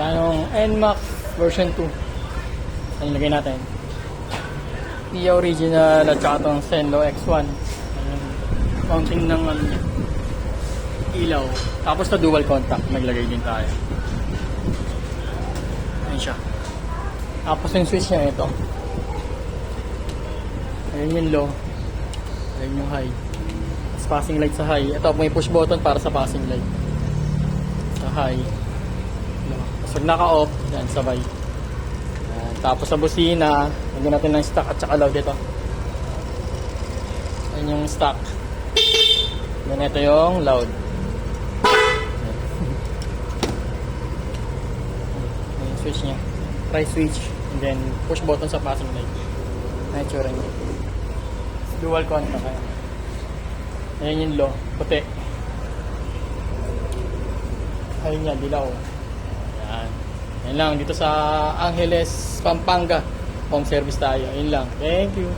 Tanong NMAX version 2. Ano lagay natin? Pia original at saka itong Senlo X1. Ayun. Mounting ng ano niya. Ilaw. Tapos na dual contact. Naglagay din tayo. Ayun siya. Tapos yung switch niya ito. Ayun yung low. Ayun yung high. Tapos passing light sa high. Ito may push button para sa passing light. Sa high. Low. Tapos pag naka-off, yan sabay. Yan. Tapos sa busina, lagyan natin ng stock at saka loud ito. Ayun yung stock. Yan ito yung loud. Ayun yung switch niya. Try switch. And then push button sa passing light. Nature niya. Dual contact kaya. Ayan yung low. Puti. Ayun yan. Dilaw. Ayan. Ayan lang. Dito sa Angeles, Pampanga. Home service tayo. Ayun lang. Thank you.